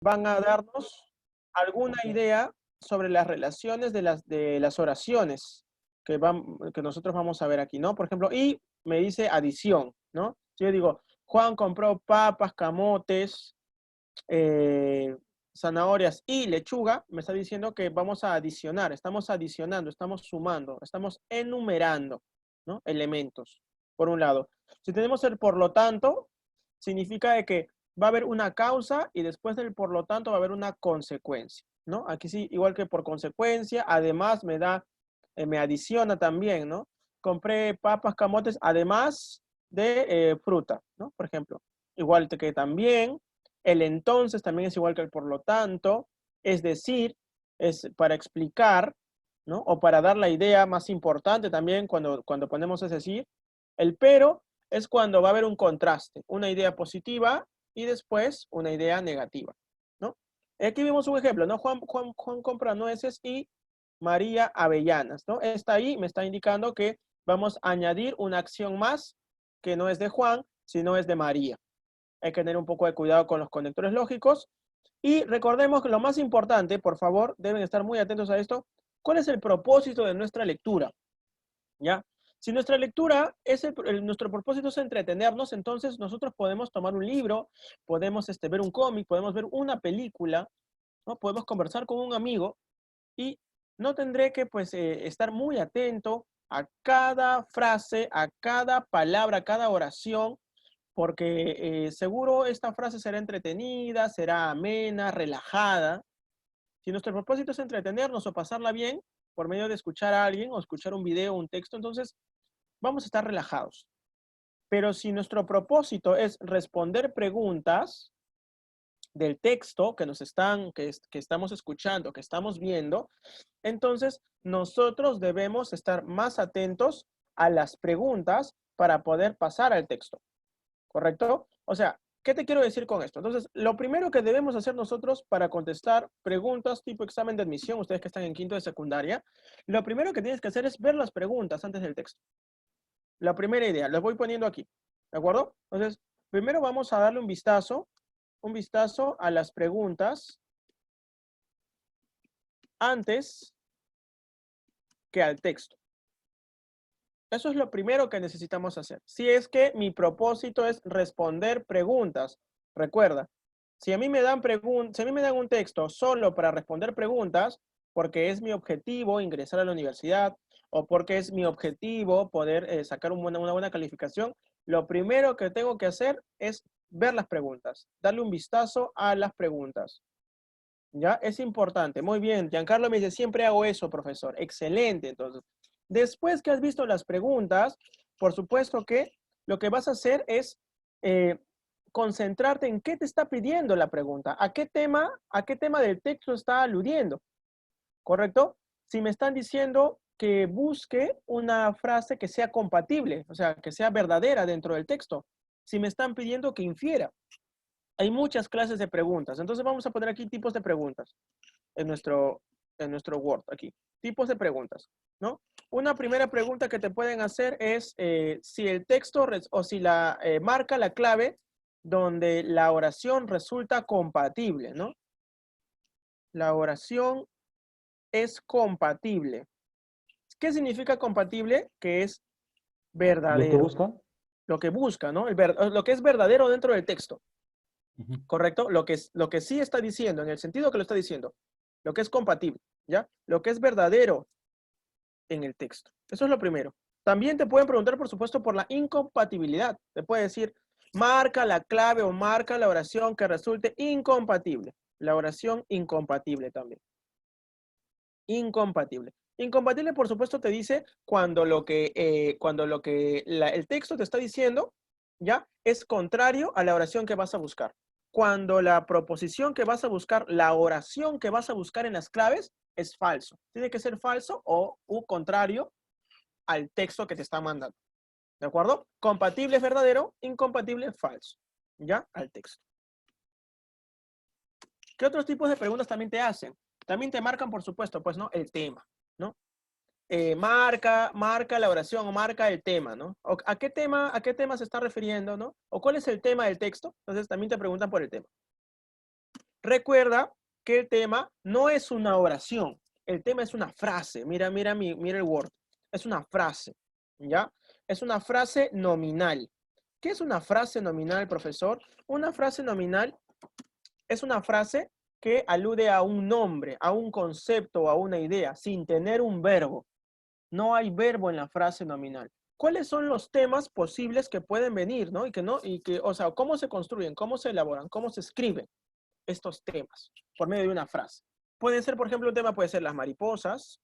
van a darnos alguna idea sobre las relaciones de las oraciones que nosotros vamos a ver aquí, ¿no? Por ejemplo, y me dice adición, ¿no? Si yo digo, Juan compró papas, camotes, eh, zanahorias y lechuga, me está diciendo que vamos a adicionar, estamos adicionando, estamos sumando, estamos enumerando, ¿no? Elementos, por un lado. Si tenemos el por lo tanto, significa de que va a haber una causa y después del por lo tanto va a haber una consecuencia, ¿no? Aquí sí, igual que por consecuencia, además me adiciona también, ¿no? Compré papas, camotes, además de fruta, ¿no? Por ejemplo. Igual que también, el entonces también es igual que el por lo tanto, es decir, es para explicar, ¿no? O para dar la idea más importante también cuando ponemos es decir. El pero es cuando va a haber un contraste, una idea positiva y después una idea negativa, ¿no? Aquí vemos un ejemplo, ¿no? Juan compra nueces y María avellanas, ¿no? Está ahí, me está indicando que vamos a añadir una acción más que no es de Juan, sino es de María. Hay que tener un poco de cuidado con los conectores lógicos. Y recordemos que lo más importante, por favor, deben estar muy atentos a esto. ¿Cuál es el propósito de nuestra lectura? ¿Ya? Si nuestra lectura, nuestro propósito es entretenernos, entonces nosotros podemos tomar un libro, podemos ver un cómic, podemos ver una película, ¿no? Podemos conversar con un amigo y no tendré que pues, estar muy atento a cada frase, a cada palabra, a cada oración, porque seguro esta frase será entretenida, será amena, relajada. Si nuestro propósito es entretenernos o pasarla bien por medio de escuchar a alguien o escuchar un video o un texto, entonces vamos a estar relajados. Pero si nuestro propósito es responder preguntas del texto que estamos escuchando, que estamos viendo, entonces nosotros debemos estar más atentos a las preguntas para poder pasar al texto. ¿Correcto? O sea, ¿qué te quiero decir con esto? Entonces, lo primero que debemos hacer nosotros para contestar preguntas tipo examen de admisión, ustedes que están en quinto de secundaria, lo primero que tienes que hacer es ver las preguntas antes del texto. La primera idea, las voy poniendo aquí, ¿de acuerdo? Entonces, primero vamos a darle un vistazo a las preguntas antes que al texto. Eso es lo primero que necesitamos hacer. Si es que mi propósito es responder preguntas, recuerda, si a mí me dan un texto solo para responder preguntas, porque es mi objetivo ingresar a la universidad o porque es mi objetivo poder sacar una buena calificación, lo primero que tengo que hacer es ver las preguntas, darle un vistazo a las preguntas. ¿Ya? Es importante. Muy bien. Giancarlo me dice, siempre hago eso, profesor. Excelente. Entonces, después que has visto las preguntas, por supuesto que lo que vas a hacer es eh, concentrarte en qué te está pidiendo la pregunta, a qué tema del texto está aludiendo, ¿correcto? Si me están diciendo que busque una frase que sea compatible, o sea, que sea verdadera dentro del texto. Si me están pidiendo que infiera. Hay muchas clases de preguntas. Entonces vamos a poner aquí tipos de preguntas en nuestro Word aquí. Tipos de preguntas, ¿no? Una primera pregunta que te pueden hacer es si el texto o si marca la clave donde la oración resulta compatible, ¿no? La oración es compatible. ¿Qué significa compatible? Que es ¿Lo que verdadero. busca? Lo que busca, ¿no? Lo que es verdadero dentro del texto. Ujú. ¿Correcto? Lo que sí está diciendo, en el sentido que lo está diciendo, lo que es compatible, ¿ya? Lo que es verdadero en el texto. Eso es lo primero. También te pueden preguntar, por supuesto, por la incompatibilidad. Te puede decir, marca la clave o marca la oración que resulte incompatible. La oración incompatible también. Incompatible. Incompatible, por supuesto, te dice cuando el texto te está diciendo, ¿ya? Es contrario a la oración que vas a buscar. Cuando la proposición que vas a buscar, la oración que vas a buscar en las claves, es falso. Tiene que ser falso o contrario al texto que te está mandando. ¿De acuerdo? Compatible es verdadero, incompatible es falso. ¿Ya? Al texto. ¿Qué otros tipos de preguntas también te hacen? También te marcan, por supuesto, pues, ¿no? El tema, ¿no? Marca la oración o marca el tema, ¿no? ¿A qué tema se está refiriendo, ¿no? O cuál es el tema del texto. Entonces también te preguntan por el tema. Recuerda que el tema no es una oración, el tema es una frase. Mira el Word. Es una frase, ¿ya? Es una frase nominal. ¿Qué es una frase nominal, profesor? Una frase nominal es una frase que alude a un nombre, a un concepto o a una idea, sin tener un verbo. No hay verbo en la frase nominal. ¿Cuáles son los temas posibles que pueden venir, ¿no? O sea, ¿cómo se construyen? ¿Cómo se elaboran? ¿Cómo se escriben estos temas? Por medio de una frase. Puede ser, por ejemplo, un tema puede ser las mariposas.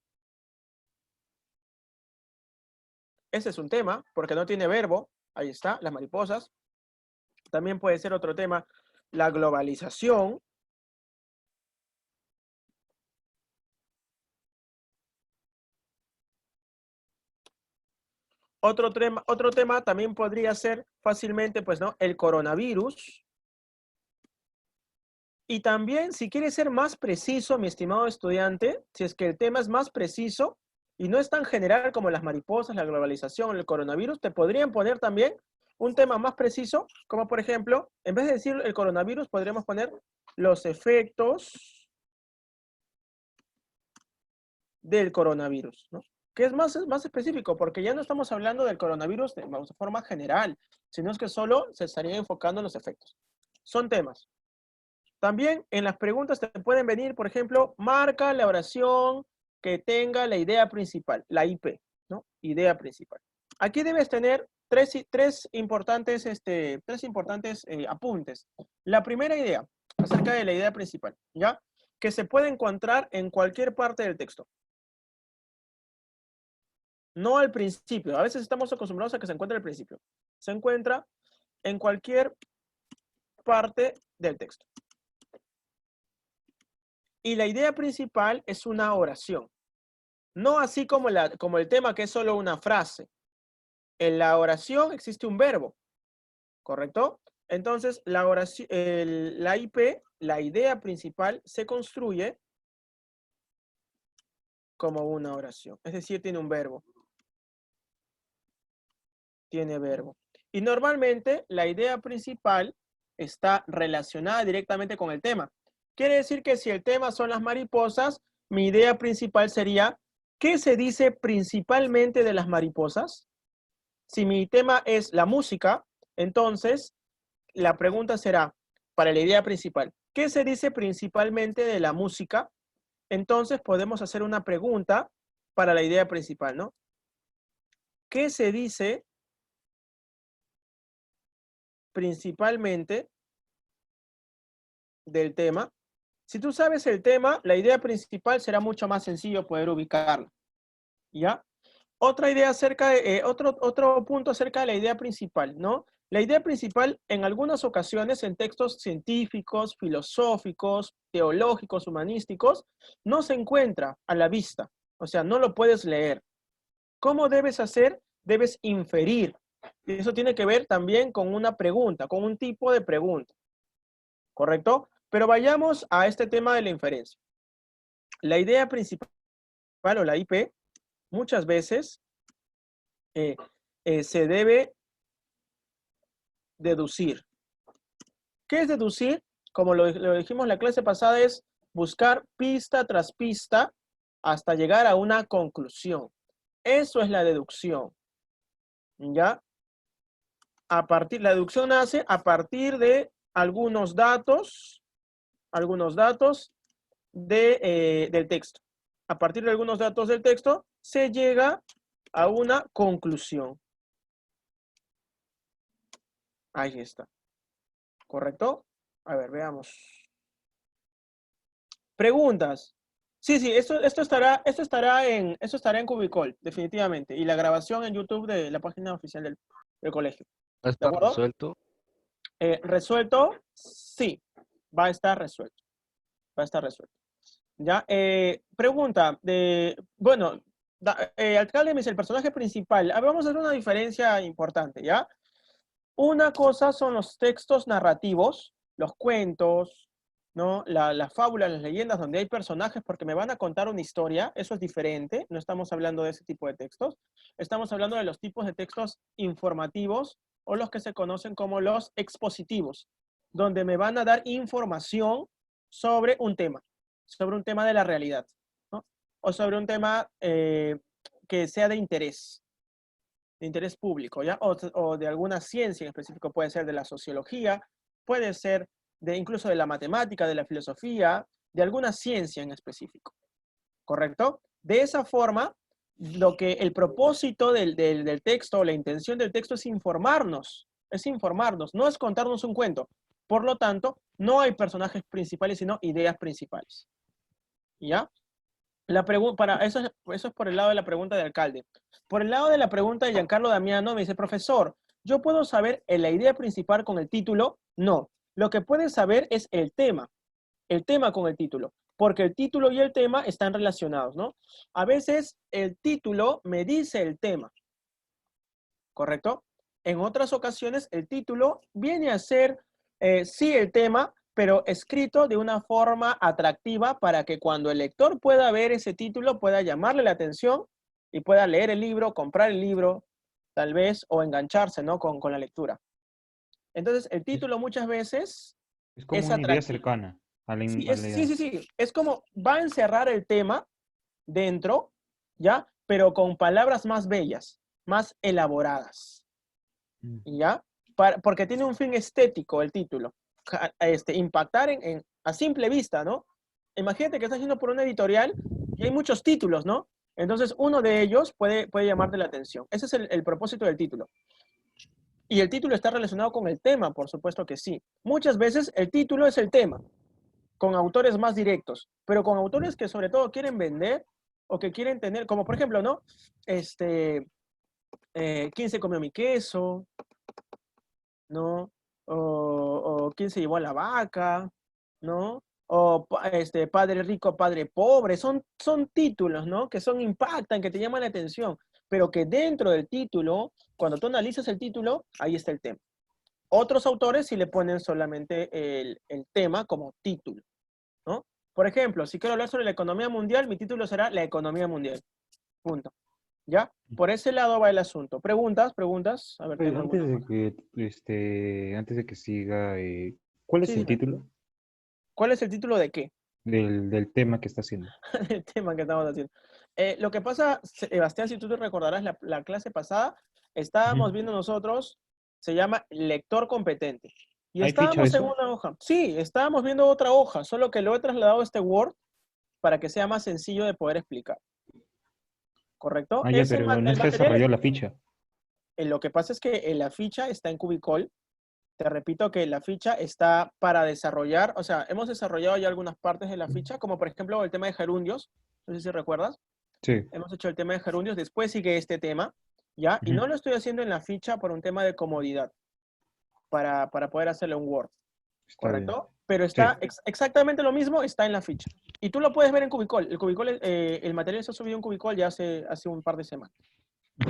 Ese es un tema, porque no tiene verbo. Ahí está, las mariposas. También puede ser otro tema, la globalización. Otro tema también podría ser fácilmente, pues, ¿no? El coronavirus. Y también, si quieres ser más preciso, mi estimado estudiante, si es que el tema es más preciso y no es tan general como las mariposas, la globalización, el coronavirus, te podrían poner también un tema más preciso, como por ejemplo, en vez de decir el coronavirus, podríamos poner los efectos del coronavirus, ¿no? Que es más específico, porque ya no estamos hablando del coronavirus de forma general, sino es que solo se estaría enfocando en los efectos. Son temas. También en las preguntas te pueden venir, por ejemplo, marca la oración que tenga la idea principal, la IP, ¿no? Idea principal. Aquí debes tener tres importantes apuntes. La primera idea, acerca de la idea principal, ¿ya? Que se puede encontrar en cualquier parte del texto. No al principio. A veces estamos acostumbrados a que se encuentre al principio. Se encuentra en cualquier parte del texto. Y la idea principal es una oración. No así como el tema, que es solo una frase. En la oración existe un verbo, ¿correcto? Entonces, la oración, la IP, la idea principal, se construye como una oración. Es decir, tiene un verbo. Tiene verbo. Y normalmente la idea principal está relacionada directamente con el tema. Quiere decir que si el tema son las mariposas, mi idea principal sería, ¿qué se dice principalmente de las mariposas? Si mi tema es la música, entonces la pregunta será, para la idea principal, ¿qué se dice principalmente de la música? Entonces podemos hacer una pregunta para la idea principal, ¿no? ¿Qué se dice principalmente del tema? Si tú sabes el tema, la idea principal será mucho más sencillo poder ubicarla, ¿ya? Otra idea acerca de, otro punto acerca de la idea principal, ¿no? La idea principal en algunas ocasiones en textos científicos, filosóficos, teológicos, humanísticos, no se encuentra a la vista, o sea, no lo puedes leer. ¿Cómo debes hacer? Debes inferir. Y eso tiene que ver también con una pregunta, con un tipo de pregunta, ¿correcto? Pero vayamos a este tema de la inferencia. La idea principal o la IP muchas veces se debe deducir. ¿Qué es deducir? Como lo dijimos en la clase pasada, es buscar pista tras pista hasta llegar a una conclusión. Eso es la deducción. ¿Ya? La deducción nace a partir de algunos datos del texto. A partir de algunos datos del texto se llega a una conclusión. Ahí está. ¿Correcto? A ver, veamos. Preguntas. Sí, esto estará en Cubicol, definitivamente. Y la grabación en YouTube de la página oficial del colegio. ¿De ¿Está acuerdo? resuelto? ¿Resuelto? Sí, va a estar resuelto. Va a estar resuelto. ¿Ya? Pregunta bueno, alcalde me dice el personaje principal. A ver, vamos a hacer una diferencia importante, ¿ya? Una cosa son los textos narrativos, los cuentos, ¿no? Las fábulas, las leyendas, donde hay personajes porque me van a contar una historia. Eso es diferente. No estamos hablando de ese tipo de textos. Estamos hablando de los tipos de textos informativos o los que se conocen como los expositivos, donde me van a dar información sobre un tema de la realidad, ¿no? O sobre un tema que sea de interés público, ¿ya? O de alguna ciencia en específico, puede ser de la sociología, puede ser incluso de la matemática, de la filosofía, de alguna ciencia en específico, ¿correcto? De esa forma, el propósito del texto, o la intención del texto es informarnos, no es contarnos un cuento. Por lo tanto, no hay personajes principales, sino ideas principales, ¿ya? Eso es por el lado de la pregunta del alcalde. Por el lado de la pregunta de Giancarlo Damiano, me dice, profesor, ¿yo puedo saber la idea principal con el título? No. Lo que puedes saber es el tema con el título, porque el título y el tema están relacionados, ¿no? A veces el título me dice el tema, ¿correcto? En otras ocasiones el título viene a ser, sí, el tema, pero escrito de una forma atractiva para que cuando el lector pueda ver ese título pueda llamarle la atención y pueda leer el libro, comprar el libro, tal vez, o engancharse, ¿no? con la lectura. Entonces, el Es, título muchas veces es como es una idea atractivo. cercana a la, Sí, a la- sí. Es como va a encerrar el tema dentro, ¿ya? Pero con palabras más bellas, más elaboradas, Mm. ¿ya? Porque tiene un fin estético el título. Impactar a simple vista, ¿no? Imagínate que estás yendo por una editorial y hay muchos títulos, ¿no? Entonces, uno de ellos puede llamarte la atención. Ese es el propósito del título. Y el título está relacionado con el tema, por supuesto que sí. Muchas veces el título es el tema, con autores más directos, pero con autores que sobre todo quieren vender o que quieren tener, como por ejemplo, ¿no? ¿Quién se comió mi queso? ¿No? O ¿quién se llevó a la vaca? ¿No? O padre rico, padre pobre. Son títulos, ¿no? Que impactan, que te llaman la atención, pero que dentro del título, cuando tú analizas el título, ahí está el tema. Otros autores sí le ponen solamente el tema como título, ¿no? Por ejemplo, si quiero hablar sobre la economía mundial, mi título será La economía mundial. Punto. ¿Ya? Por ese lado va el asunto. ¿Preguntas? ¿Preguntas? A ver, Oye, tengo alguna más. antes de que siga, ¿cuál Sí, es el dime. título ¿Cuál es el título de qué? del tema que está haciendo? El tema que estamos haciendo. Lo que pasa, Sebastián, si tú te recordarás la clase pasada, estábamos Ujú. viendo nosotros, se llama lector competente. Y ¿Hay ficha de estábamos en eso? una hoja. Sí, estábamos viendo otra hoja, solo que lo he trasladado a este Word para que sea más sencillo de poder explicar. ¿Correcto? Ah, ya, pero no El está material, desarrollada la ficha. lo que pasa es que la ficha está en Cubicol. Te repito que la ficha está para desarrollar, o sea, hemos desarrollado ya algunas partes de la ficha, como por ejemplo el tema de gerundios, no sé si recuerdas. Sí. Hemos hecho el tema de gerundios, después sigue este tema, ¿ya? Y Ujú. no lo estoy haciendo en la ficha por un tema de comodidad, para poder hacerle un Word, Está bien. ¿correcto? Pero Sí, está exactamente lo mismo, está en la ficha. Y tú lo puedes ver en Cubicol. El material se ha subido en Cubicol ya hace un par de semanas,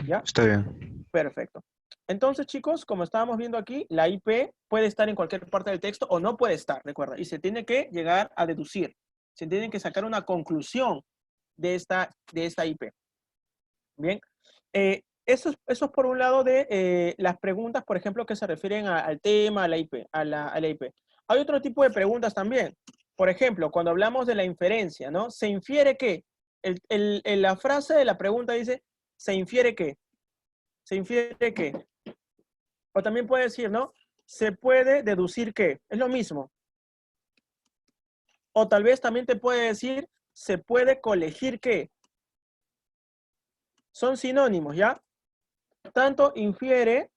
¿ya? está bien. Perfecto. Entonces, chicos, como estábamos viendo aquí, la IP puede estar en cualquier parte del texto o no puede estar, recuerda, y se tiene que llegar a deducir. Se tiene que sacar una conclusión de esta IP. Bien. Eso es por un lado de las preguntas, por ejemplo, que se refieren al tema, a la IP, a la IP. Hay otro tipo de preguntas también. Por ejemplo, cuando hablamos de la inferencia, ¿no? ¿Se infiere qué? La frase de la pregunta dice, ¿se infiere qué? ¿Se infiere qué? O también puede decir, ¿no? Se puede deducir qué. Es lo mismo. O tal vez también te puede decir, se puede colegir qué. Son sinónimos, ¿ya? Tanto infiere,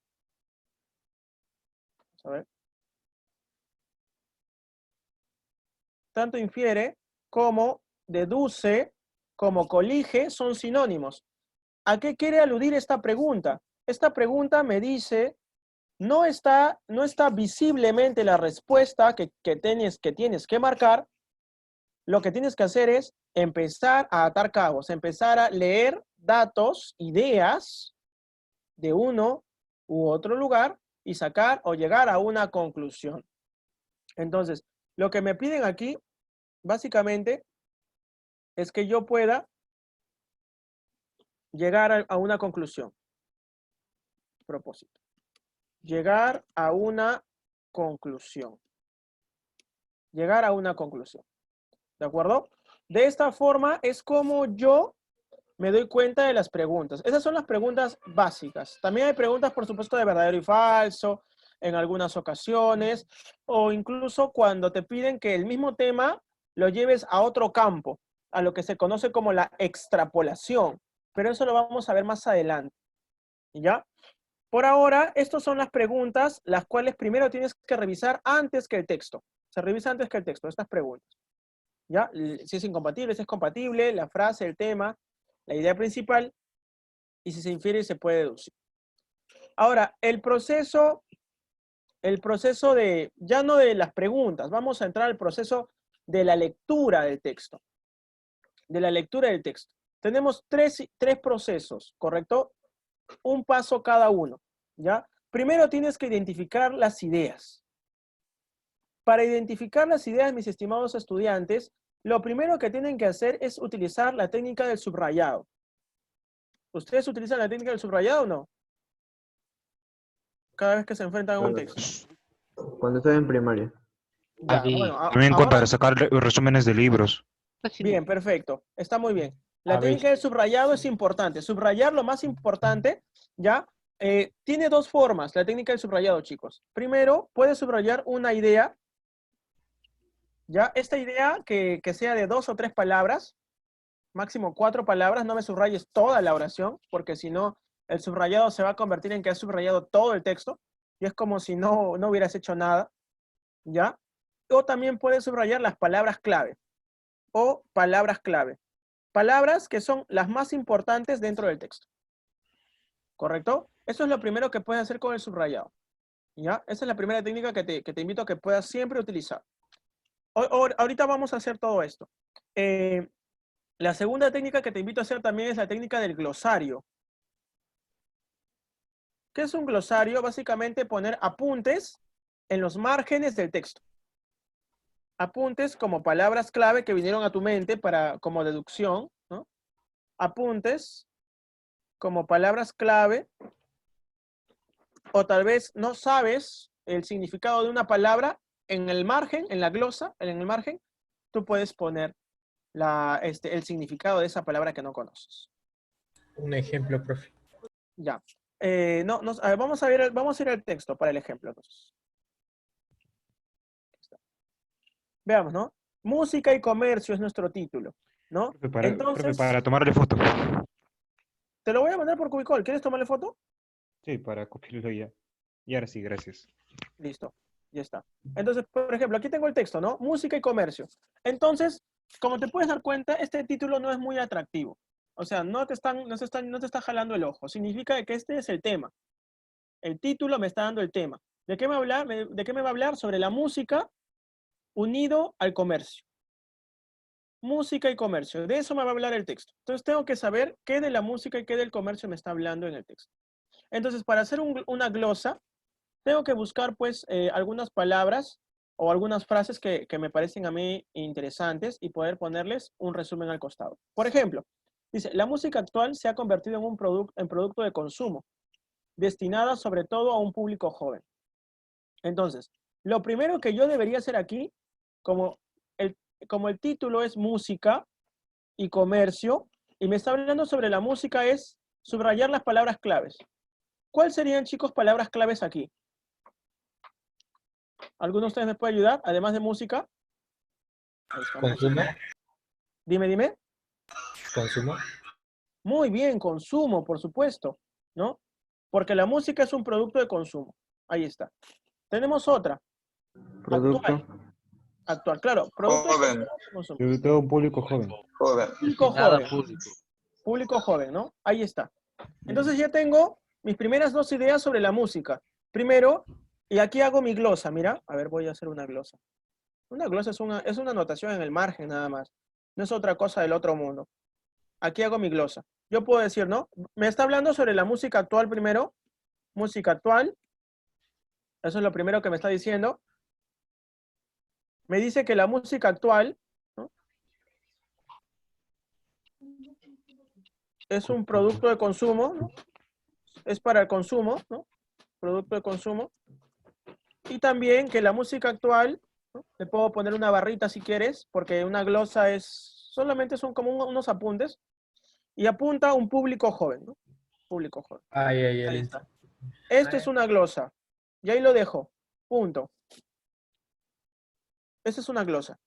a ver, tanto infiere como deduce, como colige, son sinónimos. ¿A qué quiere aludir esta pregunta? Esta pregunta me dice, no está visiblemente la respuesta que tienes que marcar. Lo que tienes que hacer es empezar a atar cabos, empezar a leer datos, ideas de uno u otro lugar y sacar o llegar a una conclusión. Entonces, lo que me piden aquí, básicamente, es que yo pueda llegar a una conclusión. Propósito. Llegar a una conclusión. llegar a una conclusión. ¿De acuerdo? De esta forma es como yo me doy cuenta de las preguntas. Esas son las preguntas básicas. También hay preguntas, por supuesto, de verdadero y falso en algunas ocasiones, o incluso cuando te piden que el mismo tema lo lleves a otro campo, a lo que se conoce como la extrapolación. Pero eso lo vamos a ver más adelante. ¿Ya? Por ahora, estas son las preguntas, las cuales primero tienes que revisar antes que el texto. Se revisa antes que el texto, estas preguntas. ¿Ya? Si es incompatible, si es compatible, la frase, el tema, la idea principal, y si se infiere, se puede deducir. Ahora, el proceso de, ya no de las preguntas, vamos a entrar al proceso de la lectura del texto. De la lectura del texto. Tenemos tres procesos, ¿correcto? Un paso cada uno, ¿ya? Primero tienes que identificar las ideas. Para identificar las ideas, mis estimados estudiantes, lo primero que tienen que hacer es utilizar la técnica del subrayado. ¿Ustedes utilizan la técnica del subrayado o no? Cada vez que se enfrentan a un texto. Cuando estoy en primaria. Ya, bueno, También ahora, para sacar resúmenes de libros. bien, perfecto. Está muy bien. La A ver. técnica del subrayado es importante. Subrayar lo más importante, ¿ya? Tiene dos formas la técnica del subrayado, chicos. Primero, puedes subrayar una idea, ¿ya? Esta idea que sea de 2 o 3 palabras, máximo 4 palabras, no me subrayes toda la oración, porque si no, el subrayado se va a convertir en que has subrayado todo el texto, y es como si no hubieras hecho nada, ¿ya? O también puedes subrayar las palabras clave, o palabras clave. Palabras que son las más importantes dentro del texto. ¿Correcto? Eso es lo primero que puedes hacer con el subrayado. ¿Ya? Esa es la primera técnica que te invito a que puedas siempre utilizar. Ahorita vamos a hacer todo esto. La segunda técnica que te invito a hacer también es la técnica del glosario. ¿Qué es un glosario? Básicamente poner apuntes en los márgenes del texto. Apuntes como palabras clave que vinieron a tu mente como deducción, ¿no? Apuntes como palabras clave, o tal vez no sabes el significado de una palabra en el margen, en la glosa, en el margen, tú puedes poner el significado de esa palabra que no conoces. Un ejemplo, profe. Ya. A ver, vamos a ir al texto para el ejemplo. Entonces. Veamos, ¿no? Música y comercio es nuestro título, ¿no? Profe, para tomarle foto. Te lo voy a mandar por Cubicol. ¿Quieres tomarle foto? Sí, para copiarlo ya. Y ahora sí, gracias. Listo, ya está. Entonces, por ejemplo, aquí tengo el texto, ¿no? Música y comercio. Entonces, como te puedes dar cuenta, este título no es muy atractivo. O sea, no te está jalando el ojo. Significa que este es el tema. El título me está dando el tema. ¿De qué me va a hablar? ¿De qué me va a hablar? Sobre la música unido al comercio. Música y comercio. De eso me va a hablar el texto. Entonces, tengo que saber qué de la música y qué del comercio me está hablando en el texto. Entonces, para hacer una glosa, tengo que buscar, pues, algunas palabras o algunas frases que me parecen a mí interesantes y poder ponerles un resumen al costado. Por ejemplo, dice, la música actual se ha convertido en producto de consumo, destinada sobre todo a un público joven. Entonces, lo primero que yo debería hacer aquí, como el título es música y comercio, y me está hablando sobre la música, es subrayar las palabras claves. ¿Cuáles serían, chicos, palabras claves aquí? ¿Alguno de ustedes me puede ayudar, además de música? Consumo. Dime. Consumo. Muy bien, consumo, por supuesto, ¿no? Porque la música es un producto de consumo. Ahí está. Tenemos otra. Producto. Actual, claro. Producto Joven. de consumo. Sobre todo un público joven. Joven. Público joven. Público joven, ¿no? Ahí está. Entonces ya tengo mis primeras dos ideas sobre la música. Primero, y aquí hago mi glosa, mira. A ver, voy a hacer una glosa. Una glosa es una anotación en el margen nada más. No es otra cosa del otro mundo. Aquí hago mi glosa. Yo puedo decir, ¿no? Me está hablando sobre la música actual primero. Música actual. Eso es lo primero que me está diciendo. Me dice que la música actual, ¿no?, es un producto de consumo, ¿no? Es para el consumo, ¿no? Producto de consumo. Y también que la música actual ¿no? Le puedo poner una barrita si quieres, porque una glosa solamente son como unos apuntes, y apunta a un público joven, ¿no? Público joven. Ahí, Ahí está. Esto es una glosa. Y ahí lo dejo. Punto. Esta es una glosa,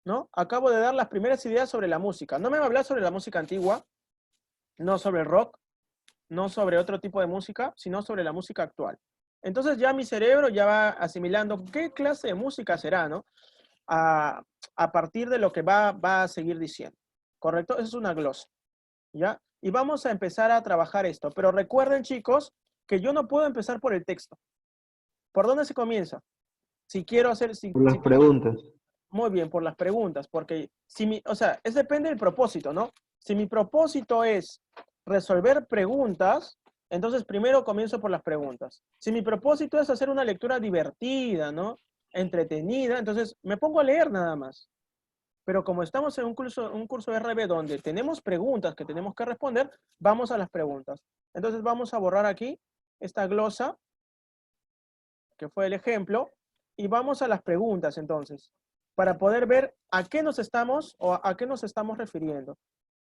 ¿no? Acabo de dar las primeras ideas sobre la música. No me va a hablar sobre la música antigua, no sobre el rock, no sobre otro tipo de música, sino sobre la música actual. Entonces ya mi cerebro ya va asimilando qué clase de música será, ¿no? A partir de lo que va a seguir diciendo. ¿Correcto? Esa es una glosa. ¿Ya? Y vamos a empezar a trabajar esto. Pero recuerden, chicos, que yo no puedo empezar por el texto. ¿Por dónde se comienza? Si quiero hacer... Por las preguntas. Muy bien, por las preguntas. Porque, o sea, depende del propósito, ¿no? Si mi propósito es resolver preguntas, entonces primero comienzo por las preguntas. Si mi propósito es hacer una lectura divertida, ¿no? Entretenida, entonces me pongo a leer nada más. Pero como estamos en un curso de RB donde tenemos preguntas que tenemos que responder, vamos a las preguntas. Entonces vamos a borrar aquí esta glosa, que fue el ejemplo, y vamos a las preguntas entonces, para poder ver a qué nos estamos o a qué nos estamos refiriendo.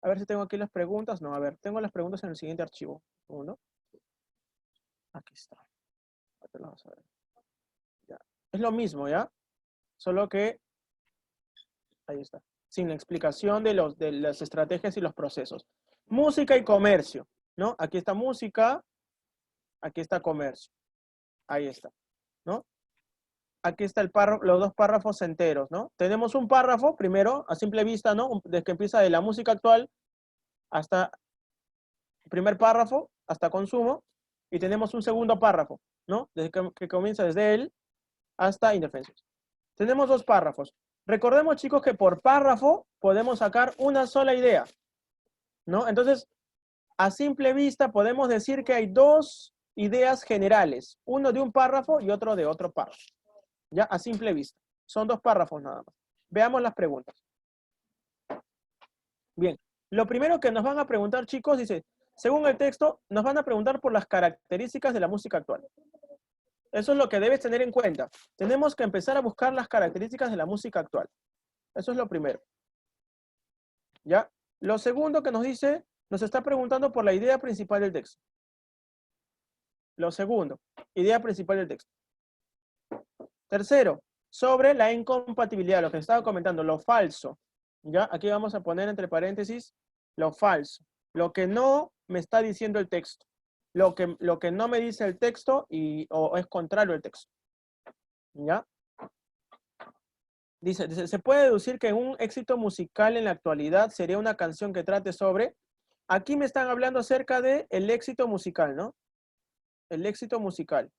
A ver si tengo aquí las preguntas. No, a ver, tengo las preguntas en el siguiente archivo. Uno. Aquí está. Aquí lo vamos a ver. Ya. Es lo mismo, ¿ya? Solo que ahí está. Sin la explicación de las estrategias y los procesos. Música y comercio, ¿no? Aquí está música, aquí está comercio. Ahí está, ¿no? Aquí está los dos párrafos enteros, ¿no? Tenemos un párrafo, primero, a simple vista, ¿no? Desde que empieza de la música actual hasta el primer párrafo, hasta consumo, y tenemos un segundo párrafo, ¿no? Desde que comienza desde él hasta indefensos. Tenemos dos párrafos. Recordemos, chicos, que por párrafo podemos sacar una sola idea, ¿no? Entonces, a simple vista podemos decir que hay dos ideas generales, uno de un párrafo y otro de otro párrafo. Ya, a simple vista. Son dos párrafos nada más. Veamos las preguntas. Bien, lo primero que nos van a preguntar, chicos, dice, según el texto, nos van a preguntar por las características de la música actual. Eso es lo que debes tener en cuenta. Tenemos que empezar a buscar las características de la música actual. Eso es lo primero. ¿Ya? Lo segundo que nos dice, nos está preguntando por la idea principal del texto. Lo segundo, idea principal del texto. Tercero, sobre la incompatibilidad, lo que estaba comentando, lo falso. ¿Ya? Aquí vamos a poner entre paréntesis lo falso. Lo que no me está diciendo el texto. Lo que no me dice el texto o es contrario al texto. ¿Ya? Dice, se puede deducir que un éxito musical en la actualidad sería una canción que trate sobre... Aquí me están hablando acerca de el éxito musical, ¿no? El éxito musical.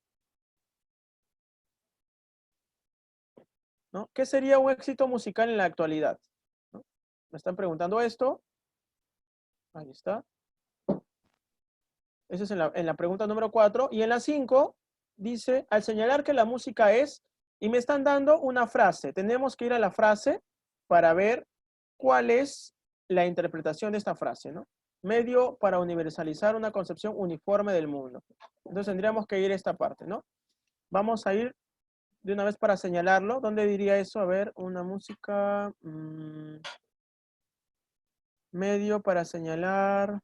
¿No? ¿Qué sería un éxito musical en la actualidad? ¿No? Me están preguntando esto. Ahí está. Esa es en la pregunta número 4. Y en la 5 dice, al señalar que la música es, y me están dando una frase. Tenemos que ir a la frase para ver cuál es la interpretación de esta frase, ¿no? Medio para universalizar una concepción uniforme del mundo. Entonces tendríamos que ir a esta parte, ¿no? Vamos a ir de una vez para señalarlo. ¿Dónde diría eso? A ver, una música... medio para señalar...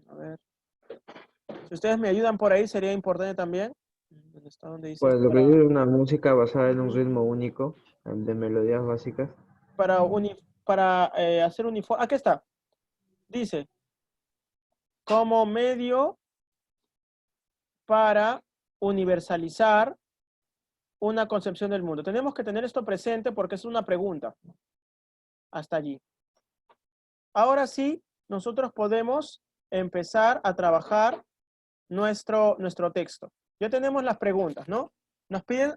a ver. Si ustedes me ayudan por ahí, sería importante también. ¿Dónde está? ¿Dónde dice? Pues lo que dice es una música basada en un ritmo único, de melodías básicas. Para hacer uniforme. Aquí está. Dice, como medio para universalizar una concepción del mundo. Tenemos que tener esto presente porque es una pregunta. Hasta allí. Ahora sí, nosotros podemos empezar a trabajar nuestro texto. Ya tenemos las preguntas, ¿no? Nos piden,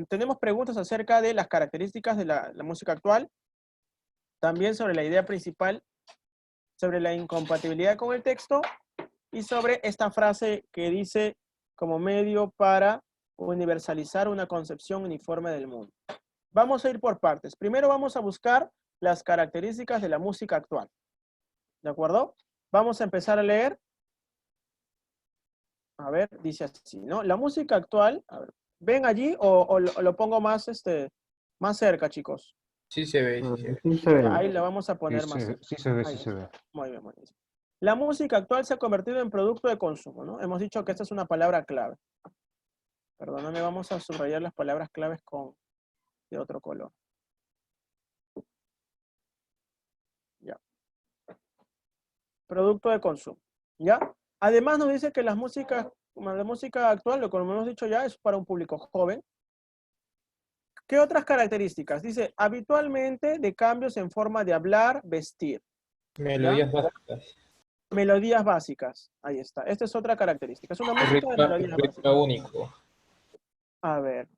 tenemos preguntas acerca de las características de la música actual, también sobre la idea principal, sobre la incompatibilidad con el texto y sobre esta frase que dice como medio para universalizar una concepción uniforme del mundo. Vamos a ir por partes. Primero vamos a buscar las características de la música actual. ¿De acuerdo? Vamos a empezar a leer. A ver, dice así, ¿no? La música actual, a ver, ¿Ven allí o lo pongo más, más cerca, chicos? Sí se ve, sí se ve. Sí se ve. Ya, ahí la vamos a poner más cerca. Sí se ve, Ahí sí se está. ve. Muy bien, muy bien. La música actual se ha convertido en producto de consumo, ¿no? Hemos dicho que esta es una palabra clave. Perdóname, vamos a subrayar las palabras claves de otro color. Ya. Producto de consumo. ¿Ya? Además nos dice que la música actual, lo que hemos dicho ya, es para un público joven. ¿Qué otras características? Dice, habitualmente de cambios en forma de hablar, vestir. Melodías básicas. Melodías básicas. Ahí está. Esta es otra característica. Es una música de melodías básicas. Ritmo único. A ver.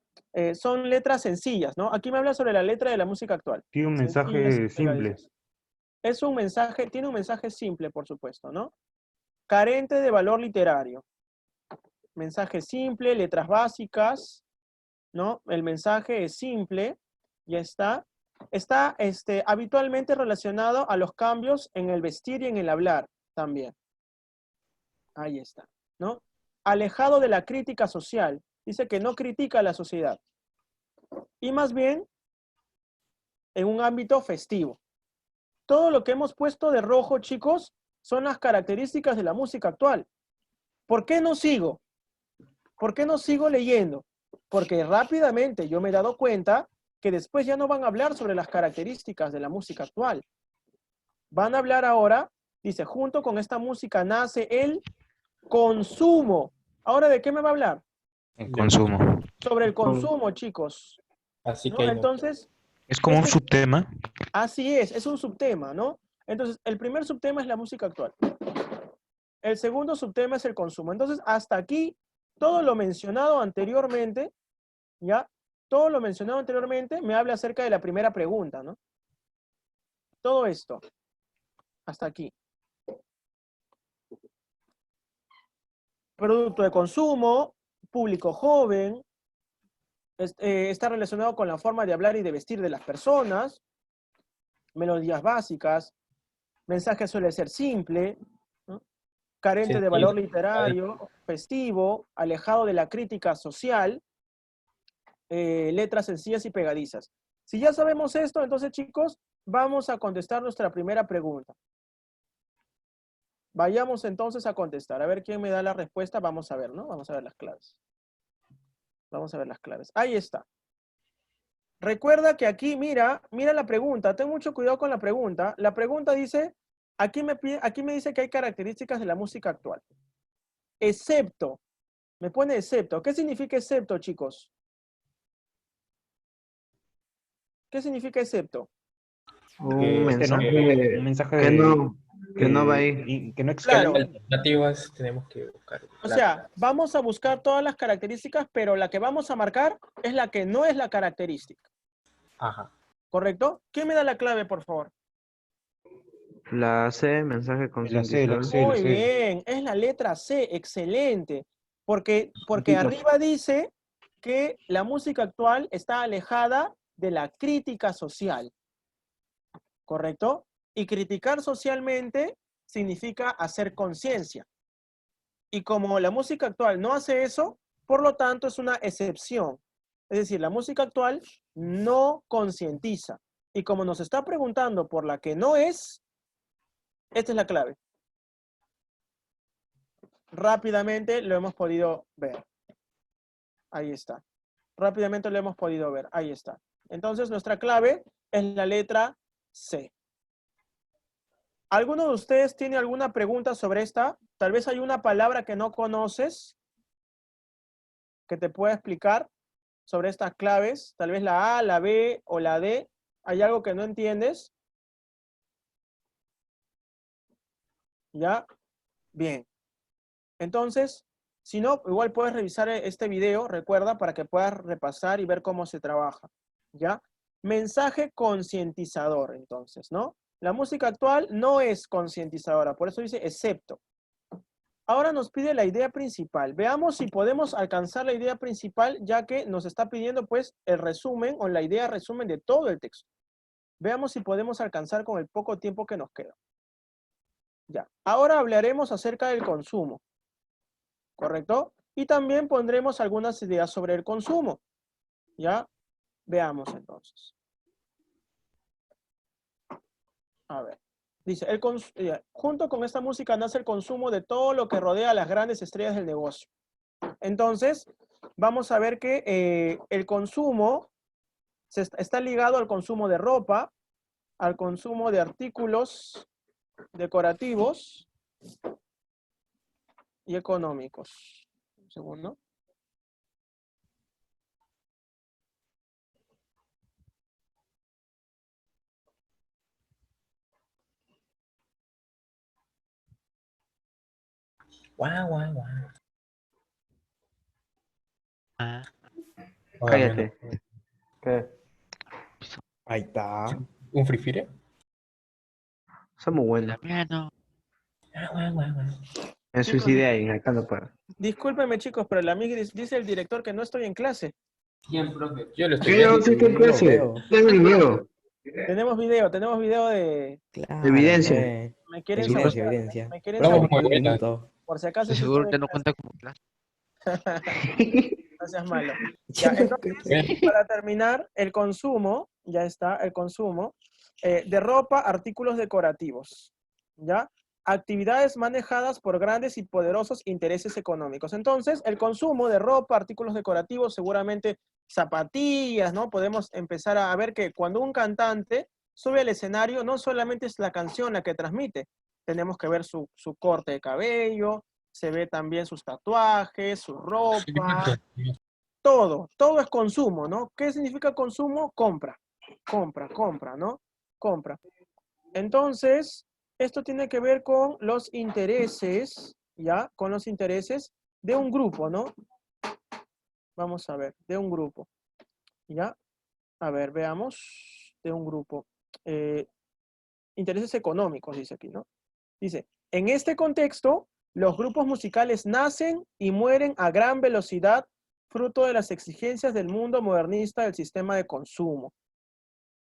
Son letras sencillas, ¿no? Aquí me habla sobre la letra de la música actual. Tiene un Sencillas y mensaje simple. pegadizas. Es un mensaje, tiene un mensaje simple, por supuesto, ¿no? Carente de valor literario. Mensaje simple, letras básicas, ¿no? El mensaje es simple, ya está. Está habitualmente relacionado a los cambios en el vestir y en el hablar también. Ahí está, ¿no? Alejado de la crítica social. Dice que no critica a la sociedad. Y más bien en un ámbito festivo. Todo lo que hemos puesto de rojo, chicos, son las características de la música actual. ¿Por qué no sigo? ¿Por qué no sigo leyendo? Porque rápidamente yo me he dado cuenta que después ya no van a hablar sobre las características de la música actual. Van a hablar ahora, dice, junto con esta música nace el consumo. ¿Ahora de qué me va a hablar? En consumo. Sobre el consumo, chicos. Así ¿No? que hay Entonces, Es como un subtema. así es un subtema, ¿no? Entonces, el primer subtema es la música actual. El segundo subtema es el consumo. Entonces, hasta aquí, todo lo mencionado anteriormente, ¿ya? Todo lo mencionado anteriormente me habla acerca de la primera pregunta, ¿no? Todo esto, hasta aquí. Producto de consumo, público joven, está relacionado con la forma de hablar y de vestir de las personas, melodías básicas, mensaje suele ser simple, ¿no? Carente de valor literario, festivo, alejado de la crítica social, letras sencillas y pegadizas. Si ya sabemos esto, entonces, chicos, vamos a contestar nuestra primera pregunta. Vayamos entonces a contestar. A ver quién me da la respuesta. Vamos a ver, ¿no? Vamos a ver las claves. Vamos a ver las claves. Ahí está. Recuerda que aquí, mira la pregunta. Ten mucho cuidado con la pregunta. La pregunta dice, aquí me dice que hay características de la música actual. Excepto. Me pone excepto. ¿Qué significa excepto, chicos? ¿Qué significa excepto? Un mensaje Que no va ahí. que no Claro. excluye. Alternativas tenemos que buscar. O sea, vamos a buscar todas las características, pero la que vamos a marcar es la que no es la característica. Ajá. ¿Correcto? ¿Quién me da la clave, por favor? La C, mensaje La concientizador. C. Muy bien, es la letra C, excelente. Porque arriba dice que la música actual está alejada de la crítica social. ¿Correcto? Y criticar socialmente significa hacer conciencia. Y como la música actual no hace eso, por lo tanto es una excepción. Es decir, la música actual no concientiza. Y como nos está preguntando por la que no es, esta es la clave. Rápidamente lo hemos podido ver. Ahí está. Rápidamente lo hemos podido ver. Ahí está. Entonces nuestra clave es la letra C. ¿Alguno de ustedes tiene alguna pregunta sobre esta? Tal vez hay una palabra que no conoces que te pueda explicar sobre estas claves. Tal vez la A, la B o la D. ¿Hay algo que no entiendes? ¿Ya? Bien. Entonces, si no, igual puedes revisar este video, recuerda, para que puedas repasar y ver cómo se trabaja. ¿Ya? Mensaje concientizador, entonces, ¿no? La música actual no es concientizadora, por eso dice excepto. Ahora nos pide la idea principal. Veamos si podemos alcanzar la idea principal, ya que nos está pidiendo, pues, el resumen o la idea resumen de todo el texto. Veamos si podemos alcanzar con el poco tiempo que nos queda. Ya. Ahora hablaremos acerca del consumo. ¿Correcto? Y también pondremos algunas ideas sobre el consumo. ¿Ya? Veamos entonces. A ver. Dice, junto con esta música nace el consumo de todo lo que rodea a las grandes estrellas del negocio. Entonces, vamos a ver que el consumo está ligado al consumo de ropa, al consumo de artículos decorativos y económicos. Un segundo. Guau, guau, guau. Ah, Oiga, Cállate. ¿Qué? ahí está. ¿Un Free Fire? Somos la buenos. mía no. Guau, guau, guau. Me Chicos, suicidé ahí, acá no para. discúlpenme, chicos, pero la amiga dice el director que no estoy en clase. ¿Quién, profe? Yo lo estoy ¿Qué viendo. no sé qué Sí, lo clase? veo. Tengo el video. Tenemos video de... Claro, Evidencia. pues. Me quieren Evidencia, sabotear, evidencia. me quieren Vamos sabotear. muy Un buenas. minuto. Por si acaso Estoy sí seguro estoy que en no clase. cuenta como clase. No seas malo. Ya, entonces, para terminar, el consumo, ya está, el consumo de ropa, artículos decorativos, ¿ya? Actividades manejadas por grandes y poderosos intereses económicos. Entonces, el consumo de ropa, artículos decorativos, seguramente zapatillas, ¿no? Podemos empezar a ver que cuando un cantante sube al escenario, no solamente es la canción la que transmite, tenemos que ver su corte de cabello, se ve también sus tatuajes, su ropa, todo es consumo, ¿no? ¿Qué significa consumo? Compra, ¿no? Compra. Entonces, esto tiene que ver con los intereses, ¿ya? Con los intereses de un grupo, ¿no? Vamos a ver, de un grupo, ¿ya? A ver, veamos, de un grupo. Intereses económicos, dice aquí, ¿no? Dice, en este contexto, los grupos musicales nacen y mueren a gran velocidad, fruto de las exigencias del mundo modernista del sistema de consumo,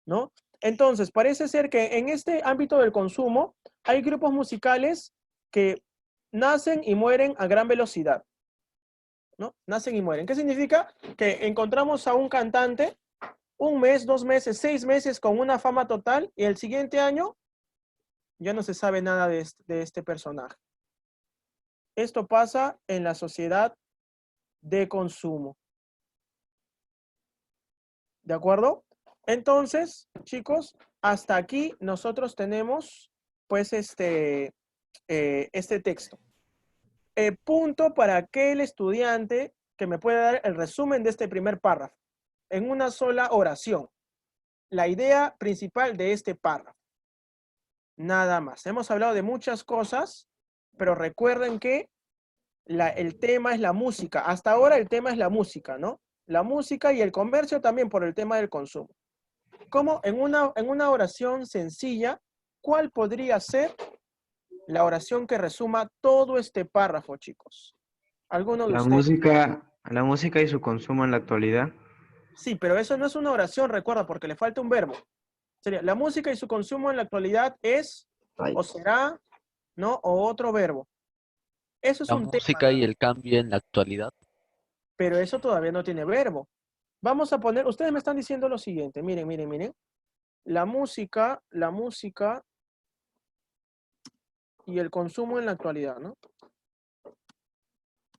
¿no? Entonces, parece ser que en este ámbito del consumo hay grupos musicales que nacen y mueren a gran velocidad, ¿no? Nacen y mueren. ¿Qué significa? Que encontramos a un cantante un mes, 2 meses, 6 meses con una fama total y el siguiente año ya no se sabe nada de este personaje. Esto pasa en la sociedad de consumo. ¿De acuerdo? Entonces, chicos, hasta aquí nosotros tenemos pues este texto. Punto para aquel estudiante que me pueda dar el resumen de este primer párrafo en una sola oración. La idea principal de este párrafo. Nada más. Hemos hablado de muchas cosas, pero recuerden que el tema es la música. Hasta ahora el tema es la música, ¿no? La música y el comercio también por el tema del consumo. ¿Cómo? En una oración sencilla, ¿cuál podría ser la oración que resuma todo este párrafo, chicos? ¿Alguno de ustedes? La música y su consumo en la actualidad. Sí, pero eso no es una oración, recuerda, porque le falta un verbo. Sería, la música y su consumo en la actualidad es, o será, ¿no? O otro verbo. Eso es La un tema, música y el cambio en la actualidad. pero eso todavía no tiene verbo. Vamos a poner, ustedes me están diciendo lo siguiente, miren. La música y el consumo en la actualidad, ¿no?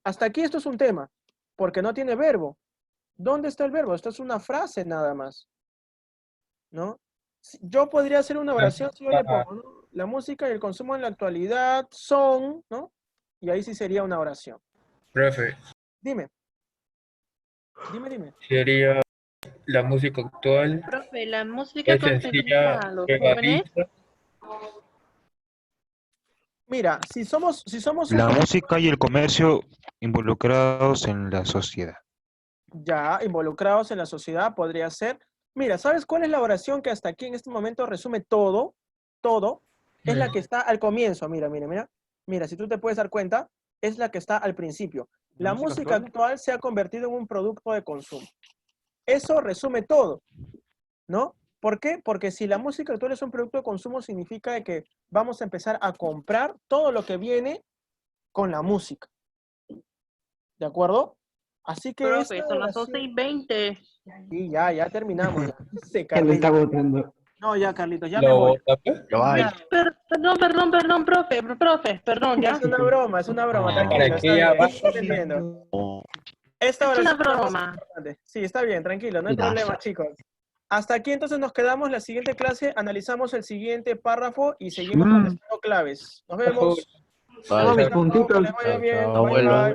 Hasta aquí esto es un tema, porque no tiene verbo. ¿Dónde está el verbo? Esto es una frase nada más, ¿no? Yo podría hacer una oración si yo le pongo, ¿no? La música y el consumo en la actualidad son, ¿no? Y ahí sí sería una oración. Profe, Dime. sería la música actual. Profe, la música Es sencilla, concientiza a los jóvenes. pegadiza. Mira, si somos La música y el comercio involucrados en la sociedad. ya involucrados en la sociedad, podría ser. Mira, ¿sabes cuál es la oración que hasta aquí en este momento resume todo? Todo. Es la que está al comienzo. Mira. Mira, si tú te puedes dar cuenta, es la que está al principio. La música actual se ha convertido en un producto de consumo. Eso resume todo, ¿no? ¿Por qué? Porque si la música actual es un producto de consumo, significa de que vamos a empezar a comprar todo lo que viene con la música. ¿De acuerdo? Así que Profe, esta son las oración- 11:20. Sí, ya terminamos. Ya. Sí, Que lo está Carlitos. votando. No, ya, Carlitos, ya me ¿Lo voy. vota, pues? Ya va. Ya. Perdón, profe, perdón, ya. Es una broma, Ah, tranquilo, ¿para está qué bien, abajo? yo te entiendo. Oh, Esta Es una oración es la más broma. importante. Sí, está bien, tranquilo, no hay Ya. problema, chicos. Hasta aquí entonces nos quedamos. La siguiente clase analizamos el siguiente párrafo y seguimos contestando claves. Nos vemos. Toma vale. mis puntitos. Que les vaya bien. Chao, Bye, abuelo. bye.